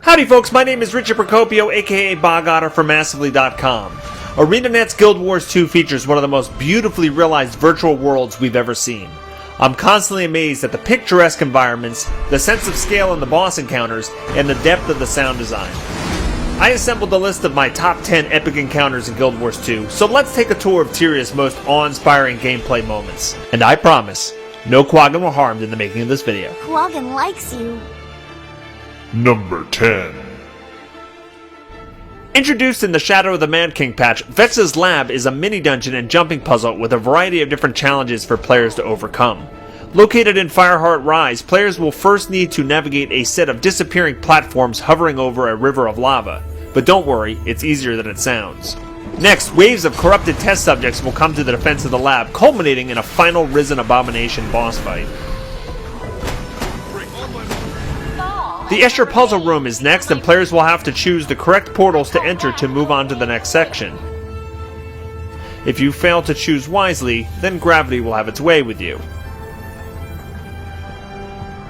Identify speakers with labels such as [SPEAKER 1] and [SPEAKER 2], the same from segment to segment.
[SPEAKER 1] Howdy folks, my name is Richard Procopio, aka Bog Otter from Massively.com. ArenaNet's Guild Wars 2 features one of the most beautifully realized virtual worlds we've ever seen. I'm constantly amazed at the picturesque environments, the sense of scale in the boss encounters, and the depth of the sound design. I assembled a list of my top 10 epic encounters in Guild Wars 2, so let's take a tour of Tyria's most awe-inspiring gameplay moments. And I promise, no Quaggan were harmed in the making of this video.
[SPEAKER 2] Quaggan likes you.
[SPEAKER 3] Number 10.
[SPEAKER 1] Introduced in the Shadow of the Mad King patch, Vex's Lab is a mini-dungeon and jumping puzzle with a variety of different challenges for players to overcome. Located in Fireheart Rise, players will first need to navigate a set of disappearing platforms hovering over a river of lava. But don't worry, it's easier than it sounds. Next, waves of corrupted test subjects will come to the defense of the lab, culminating in a final Risen Abomination boss fight. The Escher Puzzle Room is next, and players will have to choose the correct portals to enter to move on to the next section. If you fail to choose wisely, then gravity will have its way with you.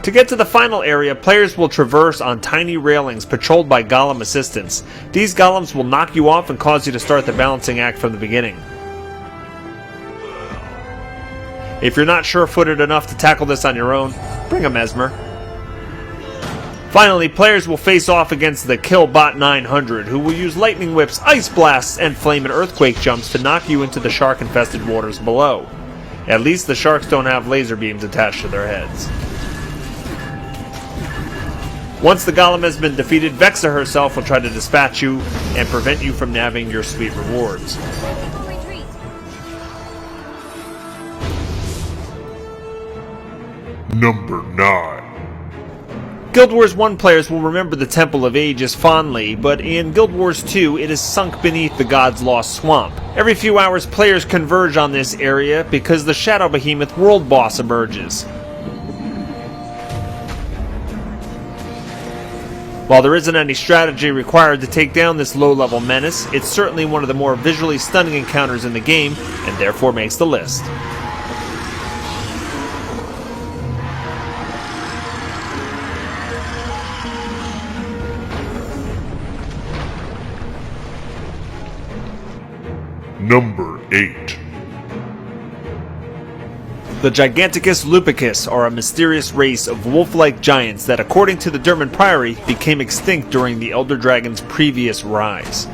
[SPEAKER 1] To get to the final area, players will traverse on tiny railings patrolled by golem assistants. These golems will knock you off and cause you to start the balancing act from the beginning. If you're not sure-footed enough to tackle this on your own, bring a Mesmer. Finally, players will face off against the Killbot 900, who will use lightning whips, ice blasts, and flame and earthquake jumps to knock you into the shark-infested waters below. At least the sharks don't have laser beams attached to their heads. Once the golem has been defeated, Vexa herself will try to dispatch you and prevent you from nabbing your sweet rewards.
[SPEAKER 3] Number 9.
[SPEAKER 1] Guild Wars 1 players will remember the Temple of Ages fondly, but in Guild Wars 2 it is sunk beneath the God's Lost Swamp. Every few hours players converge on this area because the Shadow Behemoth world boss emerges. While there isn't any strategy required to take down this low-level menace, it's certainly one of the more visually stunning encounters in the game, and therefore makes the list.
[SPEAKER 3] Number 8.
[SPEAKER 1] The Giganticus Lupicus are a mysterious race of wolf-like giants that, according to the Derman Priory, became extinct during the Elder Dragon's previous rise.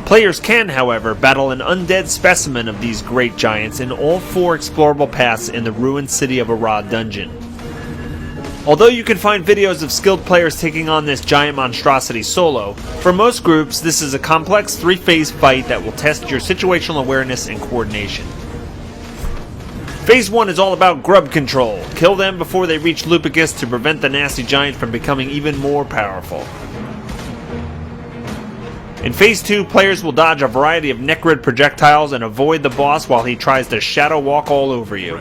[SPEAKER 1] Players can, however, battle an undead specimen of these great giants in all 4 explorable paths in the ruined City of Arad dungeon. Although you can find videos of skilled players taking on this giant monstrosity solo, for most groups this is a complex 3-phase fight that will test your situational awareness and coordination. Phase 1 is all about grub control. Kill them before they reach Lupicus to prevent the nasty giant from becoming even more powerful. In Phase 2, players will dodge a variety of Necrid projectiles and avoid the boss while he tries to shadow walk all over you.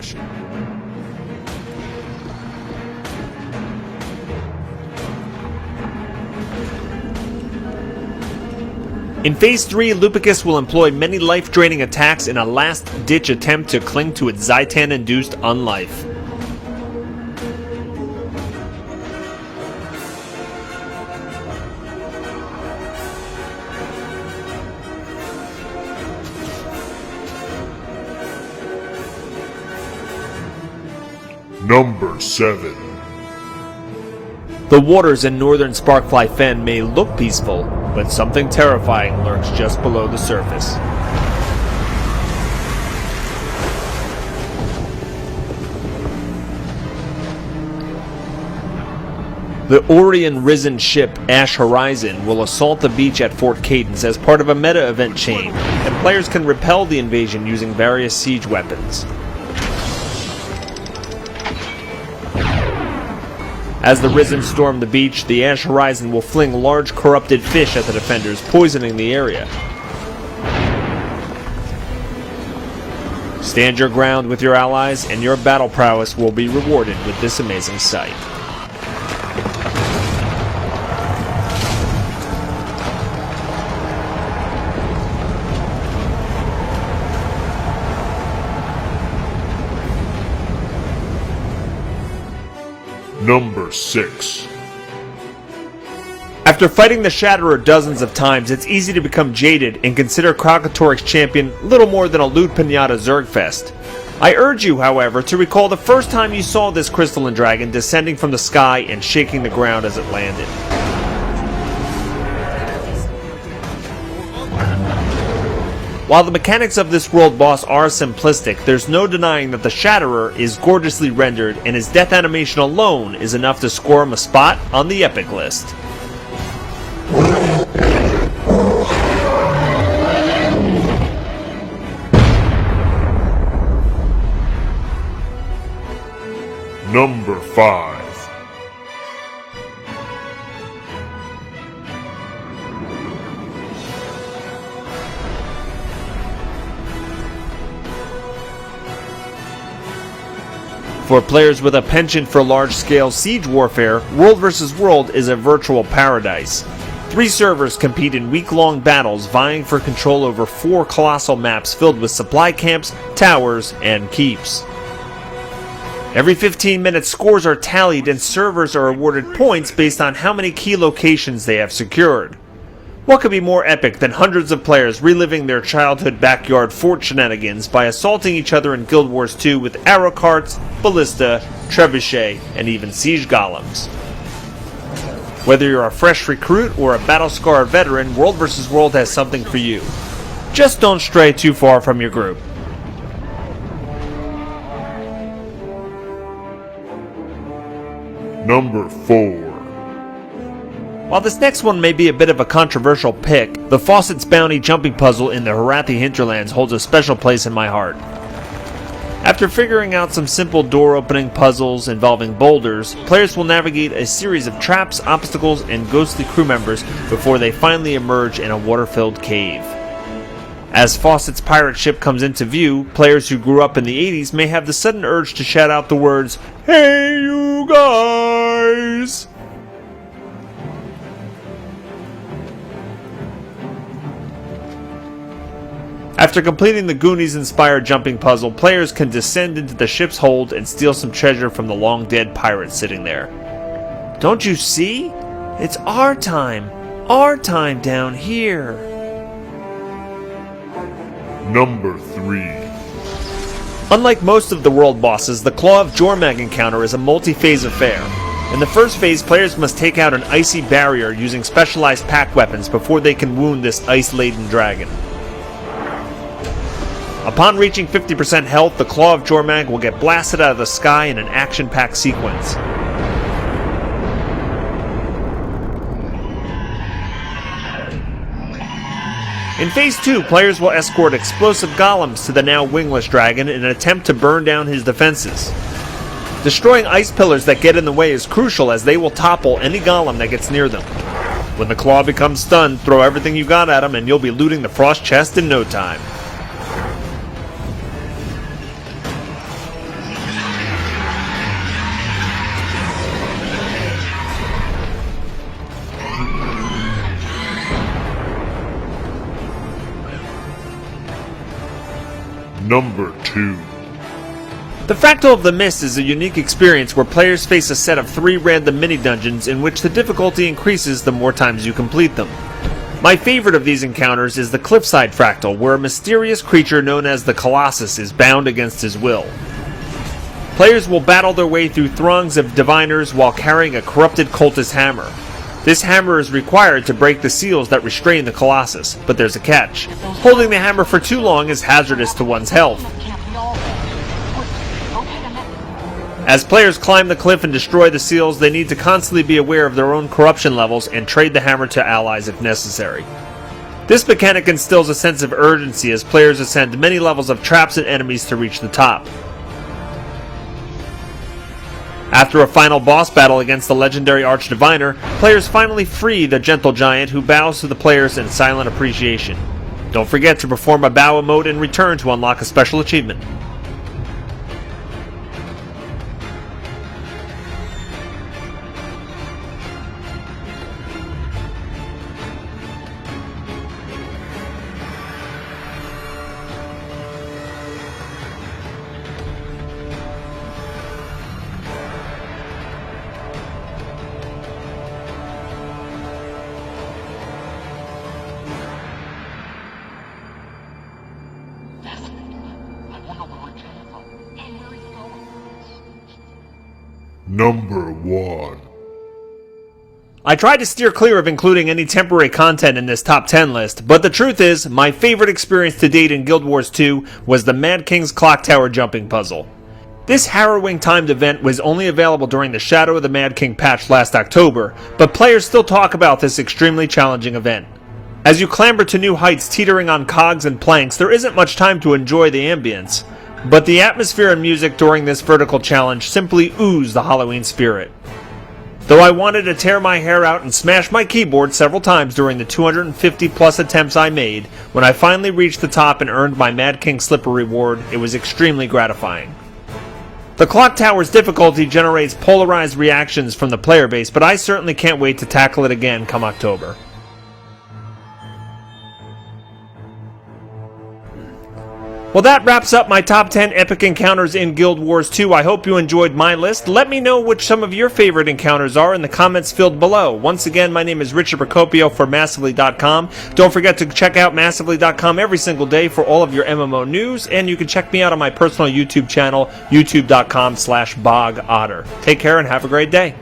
[SPEAKER 1] In Phase 3, Lupicus will employ many life-draining attacks in a last-ditch attempt to cling to its Zytan-induced unlife.
[SPEAKER 3] Number 7.
[SPEAKER 1] The waters in northern Sparkfly Fen may look peaceful, but something terrifying lurks just below the surface. The Orion Risen ship Ash Horizon will assault the beach at Fort Cadence as part of a meta-event chain, and players can repel the invasion using various siege weapons. As the Risen storm the beach, the Ash Horizon will fling large corrupted fish at the defenders, poisoning the area. Stand your ground with your allies, and your battle prowess will be rewarded with this amazing sight.
[SPEAKER 3] Number 6.
[SPEAKER 1] After fighting the Shatterer dozens of times, it's easy to become jaded and consider Krakatoric's champion little more than a loot pinata Zergfest. I urge you, however, to recall the first time you saw this crystalline dragon descending from the sky and shaking the ground as it landed. While the mechanics of this world boss are simplistic, there's no denying that the Shatterer is gorgeously rendered, and his death animation alone is enough to score him a spot on the epic list.
[SPEAKER 3] Number 5.
[SPEAKER 1] For players with a penchant for large-scale siege warfare, World vs. World is a virtual paradise. 3 servers compete in week-long battles vying for control over 4 colossal maps filled with supply camps, towers, and keeps. Every 15 minutes, scores are tallied and servers are awarded points based on how many key locations they have secured. What could be more epic than hundreds of players reliving their childhood backyard fort shenanigans by assaulting each other in Guild Wars 2 with arrow carts, ballista, trebuchet, and even siege golems? Whether you're a fresh recruit or a battle-scarred veteran, World vs. World has something for you. Just don't stray too far from your group.
[SPEAKER 3] Number 4.
[SPEAKER 1] While this next one may be a bit of a controversial pick, the Fawcett's Bounty jumping puzzle in the Harathi hinterlands holds a special place in my heart. After figuring out some simple door-opening puzzles involving boulders, players will navigate a series of traps, obstacles, and ghostly crew members before they finally emerge in a water-filled cave. As Fawcett's pirate ship comes into view, players who grew up in the 80s may have the sudden urge to shout out the words, "Hey you guys!" After completing the Goonies-inspired jumping puzzle, players can descend into the ship's hold and steal some treasure from the long-dead pirates sitting there. Don't you see? It's our time down here.
[SPEAKER 3] Number 3.
[SPEAKER 1] Unlike most of the world bosses, the Claw of Jormag encounter is a multi-phase affair. In the first phase, players must take out an icy barrier using specialized pack weapons before they can wound this ice-laden dragon. Upon reaching 50% health, the Claw of Jormag will get blasted out of the sky in an action-packed sequence. In Phase 2, players will escort explosive golems to the now wingless dragon in an attempt to burn down his defenses. Destroying ice pillars that get in the way is crucial, as they will topple any golem that gets near them. When the Claw becomes stunned, throw everything you got at him and you'll be looting the frost chest in no time.
[SPEAKER 3] Number 2.
[SPEAKER 1] The Fractal of the Mist is a unique experience where players face a set of 3 random mini-dungeons in which the difficulty increases the more times you complete them. My favorite of these encounters is the Cliffside Fractal, where a mysterious creature known as the Colossus is bound against his will. Players will battle their way through throngs of diviners while carrying a corrupted cultist hammer. This hammer is required to break the seals that restrain the Colossus, but there's a catch. Holding the hammer for too long is hazardous to one's health. As players climb the cliff and destroy the seals, they need to constantly be aware of their own corruption levels and trade the hammer to allies if necessary. This mechanic instills a sense of urgency as players ascend many levels of traps and enemies to reach the top. After a final boss battle against the legendary Archdiviner, players finally free the gentle giant, who bows to the players in silent appreciation. Don't forget to perform a bow emote in return to unlock a special achievement.
[SPEAKER 3] Number 1.
[SPEAKER 1] I tried to steer clear of including any temporary content in this top 10 list, but the truth is, my favorite experience to date in Guild Wars 2 was the Mad King's Clock Tower jumping puzzle. This harrowing timed event was only available during the Shadow of the Mad King patch last October, but players still talk about this extremely challenging event. As you clamber to new heights teetering on cogs and planks, there isn't much time to enjoy the ambience, but the atmosphere and music during this vertical challenge simply ooze the Halloween spirit. Though I wanted to tear my hair out and smash my keyboard several times during the 250 plus attempts I made, when I finally reached the top and earned my Mad King Slipper reward, it was extremely gratifying. The Clock Tower's difficulty generates polarized reactions from the player base, but I certainly can't wait to tackle it again come October. Well, that wraps up my top 10 epic encounters in Guild Wars 2. I hope you enjoyed my list. Let me know which some of your favorite encounters are in the comments filled below. Once again, my name is Richard Procopio for Massively.com. Don't forget to check out Massively.com every single day for all of your MMO news, and you can check me out on my personal YouTube channel, youtube.com/bogotter. Take care and have a great day.